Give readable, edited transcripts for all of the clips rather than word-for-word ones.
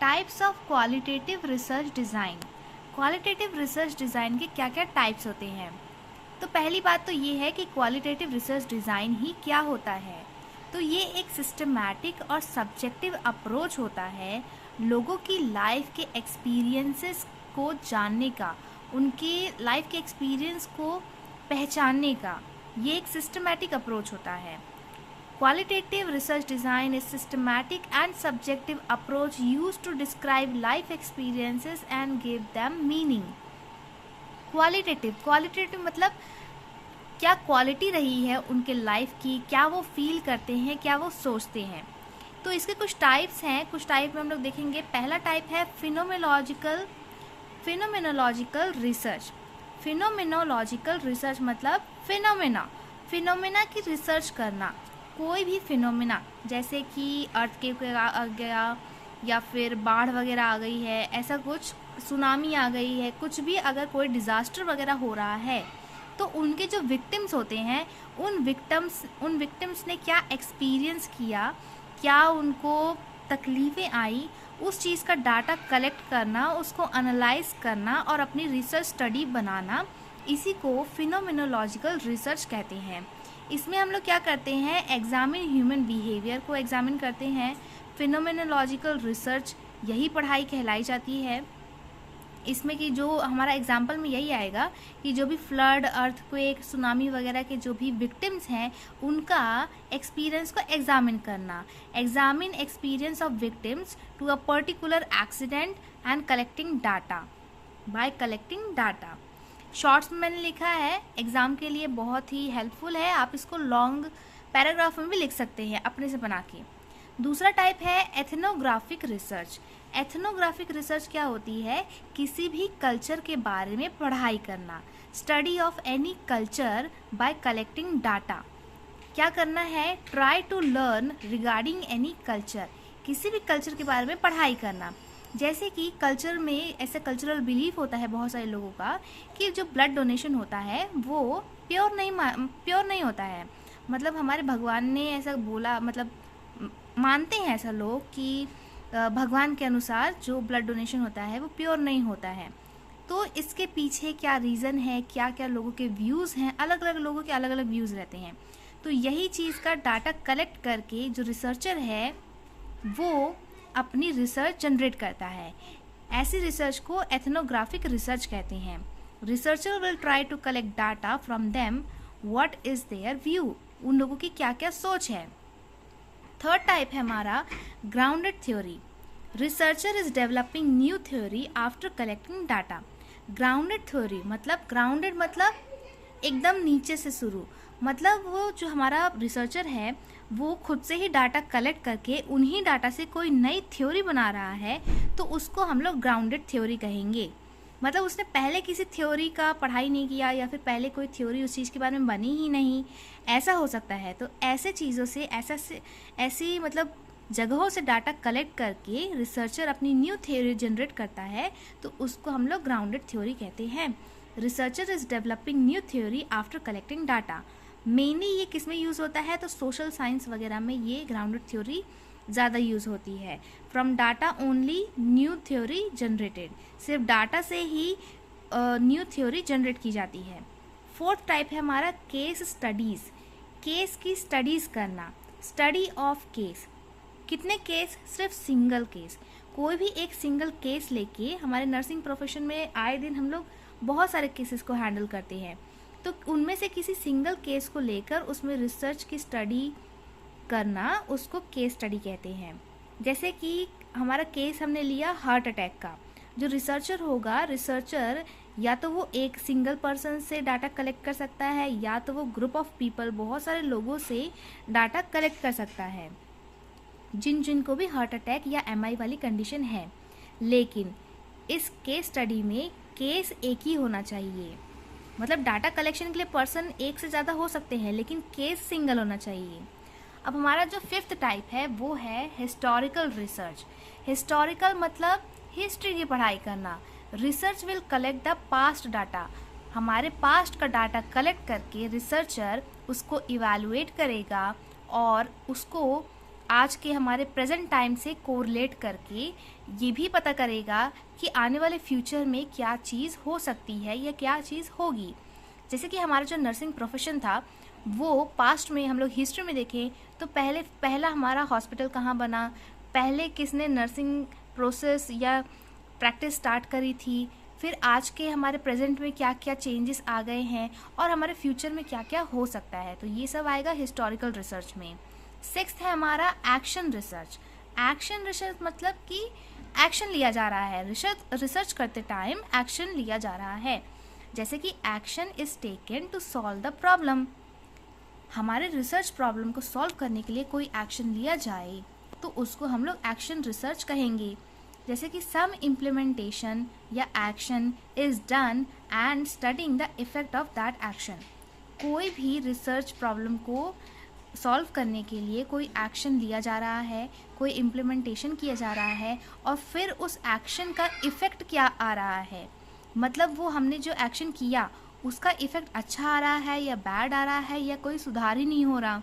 Types of qualitative research design. Qualitative research design के क्या क्या टाइप्स होते हैं? तो पहली बात तो ये है कि क्वालिटेटिव रिसर्च डिज़ाइन ही क्या होता है। तो ये एक सिस्टमैटिक और सब्जेक्टिव अप्रोच होता है लोगों की लाइफ के एक्सपीरियंसेस को जानने का, उनके लाइफ के एक्सपीरियंस को पहचानने का। ये एक सिस्टमैटिक अप्रोच होता है। Qualitative research design is systematic and subjective approach used to describe life experiences and give them meaning. Qualitative मतलब क्या क्वालिटी रही है उनके लाइफ की, क्या वो फील करते हैं, क्या वो सोचते हैं। तो इसके कुछ टाइप्स हैं, कुछ टाइप में हम लोग देखेंगे। पहला टाइप है फिनोमेनोलॉजिकल रिसर्च। फिनोमेनोलॉजिकल रिसर्च मतलब फिनोमेना की रिसर्च करना। कोई भी फिनोमेना, जैसे कि अर्थक्वेक आ गया या फिर बाढ़ वगैरह आ गई है, ऐसा कुछ, सुनामी आ गई है, कुछ भी अगर कोई डिज़ास्टर वगैरह हो रहा है तो उनके जो विक्टिम्स होते हैं उन विक्टिम्स ने क्या एक्सपीरियंस किया, क्या उनको तकलीफ़ें आई, उस चीज़ का डाटा कलेक्ट करना, उसको एनालाइज करना और अपनी रिसर्च स्टडी बनाना, इसी को फिनोमेनोलॉजिकल रिसर्च कहते हैं। इसमें हम लोग क्या करते हैं, एग्जामिन ह्यूमन बिहेवियर को एग्जामिन करते हैं। फिनोमेनोलॉजिकल रिसर्च यही पढ़ाई कहलाई जाती है। इसमें कि जो हमारा एग्जाम्पल में यही आएगा कि जो भी फ्लड, अर्थक्वेक, सुनामी वगैरह के जो भी विक्टिम्स हैं उनका एक्सपीरियंस को एग्जामिन करना। Examine experience of victims to a particular accident and collecting data by collecting data. Shorts में मैंने लिखा है, एग्ज़ाम के लिए बहुत ही हेल्पफुल है। आप इसको लॉन्ग पैराग्राफ में भी लिख सकते हैं अपने से बना के। दूसरा टाइप है एथनोग्राफिक रिसर्च। एथनोग्राफिक रिसर्च क्या होती है? किसी भी कल्चर के बारे में पढ़ाई करना। Study of any culture by collecting data. क्या करना है? Try to learn regarding any culture. किसी भी कल्चर के बारे में पढ़ाई करना। जैसे कि कल्चर में ऐसा कल्चरल बिलीफ होता है बहुत सारे लोगों का कि जो ब्लड डोनेशन होता है वो प्योर नहीं होता है। मतलब हमारे भगवान ने ऐसा बोला, मतलब मानते हैं ऐसा लोग कि भगवान के अनुसार जो ब्लड डोनेशन होता है वो प्योर नहीं होता है। तो इसके पीछे क्या रीज़न है, क्या क्या लोगों के व्यूज़ हैं, अलग अलग लोगों के अलग अलग व्यूज़ रहते हैं। तो यही चीज़ का डाटा कलेक्ट करके जो रिसर्चर है वो अपनी रिसर्च जनरेट करता है। ऐसी रिसर्च को एथनोग्राफिक रिसर्च कहते हैं। Researcher will try to collect data from them, what is their view, उन लोगों की क्या क्या सोच है। थर्ड टाइप है हमारा grounded theory. Researcher is developing new theory after collecting data. Grounded theory मतलब एकदम नीचे से शुरू, मतलब वो जो हमारा रिसर्चर है वो खुद से ही डाटा कलेक्ट करके उन्हीं डाटा से कोई नई थ्योरी बना रहा है, तो उसको हम लोग ग्राउंडेड थ्योरी कहेंगे। मतलब उसने पहले किसी थ्योरी का पढ़ाई नहीं किया या फिर पहले कोई थ्योरी उस चीज़ के बारे में बनी ही नहीं, ऐसा हो सकता है। तो ऐसे चीज़ों से ऐसी मतलब जगहों से डाटा कलेक्ट करके रिसर्चर अपनी न्यू थ्योरी जनरेट करता है, तो उसको हम लोग ग्राउंडेड थ्योरी कहते हैं। Researcher is developing new theory after collecting data. Mainly ये किस में यूज़ होता है? तो सोशल साइंस वगैरह में ये ग्राउंडेड थ्योरी ज़्यादा यूज़ होती है। From data only new theory generated, सिर्फ डाटा से ही न्यू थ्योरी जनरेट की जाती है। फोर्थ टाइप है हमारा केस स्टडीज़। केस की स्टडीज़ करना, स्टडी ऑफ केस। कितने केस? सिर्फ सिंगल केस। कोई भी एक सिंगल केस लेके, हमारे नर्सिंग प्रोफेशन में आए दिन हम लोग बहुत सारे केसेस को हैंडल करते हैं, तो उनमें से किसी सिंगल केस को लेकर उसमें रिसर्च की स्टडी करना, उसको केस स्टडी कहते हैं। जैसे कि हमारा केस हमने लिया हार्ट अटैक का, जो रिसर्चर होगा, रिसर्चर या तो वो एक सिंगल पर्सन से डाटा कलेक्ट कर सकता है या तो वो ग्रुप ऑफ पीपल, बहुत सारे लोगों से डाटा कलेक्ट कर सकता है जिनको भी हार्ट अटैक या MI वाली कंडीशन है। लेकिन इस केस स्टडी में केस एक ही होना चाहिए। मतलब डाटा कलेक्शन के लिए पर्सन एक से ज़्यादा हो सकते हैं लेकिन केस सिंगल होना चाहिए। अब हमारा जो फिफ्थ टाइप है वो है हिस्टोरिकल रिसर्च। हिस्टोरिकल मतलब हिस्ट्री की पढ़ाई करना। Research will collect the past data. हमारे पास्ट का डाटा कलेक्ट करके रिसर्चर उसको इवैल्यूएट करेगा और उसको आज के हमारे प्रेजेंट टाइम से कोरिलेट करके ये भी पता करेगा कि आने वाले फ्यूचर में क्या चीज़ हो सकती है या क्या चीज़ होगी। जैसे कि हमारा जो नर्सिंग प्रोफेशन था वो पास्ट में हम लोग हिस्ट्री में देखें तो पहला हमारा हॉस्पिटल कहाँ बना, पहले किसने नर्सिंग प्रोसेस या प्रैक्टिस स्टार्ट करी थी, फिर आज के हमारे प्रेजेंट में क्या क्या चेंजेस आ गए हैं और हमारे फ्यूचर में क्या क्या हो सकता है, तो ये सब आएगा हिस्टोरिकल रिसर्च में। सिक्स्थ है हमारा एक्शन रिसर्च। एक्शन रिसर्च मतलब कि एक्शन लिया जा रहा है, रिसर्च करते टाइम एक्शन लिया जा रहा है। जैसे कि action is taken to solve the problem, हमारे रिसर्च प्रॉब्लम को सॉल्व करने के लिए कोई एक्शन लिया जाए तो उसको हम लोग एक्शन रिसर्च कहेंगे। जैसे कि सम इम्प्लीमेंटेशन या action is done and studying the effect of that action, कोई भी रिसर्च प्रॉब्लम को सॉल्व करने के लिए कोई एक्शन लिया जा रहा है, कोई इम्प्लीमेंटेशन किया जा रहा है और फिर उस एक्शन का इफ़ेक्ट क्या आ रहा है, मतलब वो हमने जो एक्शन किया उसका इफ़ेक्ट अच्छा आ रहा है या बैड आ रहा है या कोई सुधार ही नहीं हो रहा,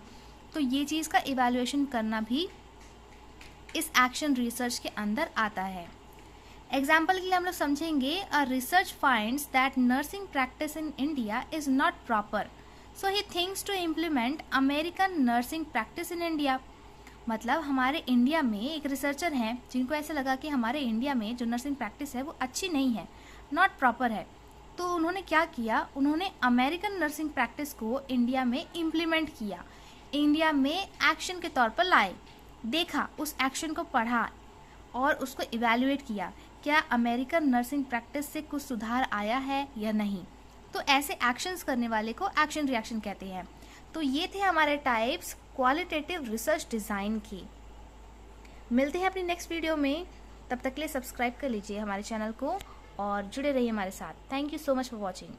तो ये चीज़ का इवैल्यूएशन करना भी इस एक्शन रिसर्च के अंदर आता है। एग्जाम्पल के लिए हम लोग समझेंगे, a research finds that nursing practice in India is not proper so he thinks to implement American nursing practice in India. मतलब हमारे इंडिया में एक रिसर्चर हैं जिनको ऐसा लगा कि हमारे इंडिया में जो नर्सिंग प्रैक्टिस है वो अच्छी नहीं है, नॉट प्रॉपर है, तो उन्होंने क्या किया, उन्होंने अमेरिकन नर्सिंग प्रैक्टिस को इंडिया में इम्प्लीमेंट किया, इंडिया में एक्शन के तौर पर लाए, देखा, उस एक्शन को पढ़ा और उसको इवैल्यूएट किया, क्या अमेरिकन नर्सिंग प्रैक्टिस से कुछ सुधार आया है या नहीं। तो ऐसे एक्शंस करने वाले को एक्शन रिएक्शन कहते हैं। तो ये थे हमारे टाइप्स क्वालिटेटिव रिसर्च डिज़ाइन के। मिलते हैं अपनी नेक्स्ट वीडियो में, तब तक के लिए सब्सक्राइब कर लीजिए हमारे चैनल को और जुड़े रहिए हमारे साथ। Thank you so much for watching.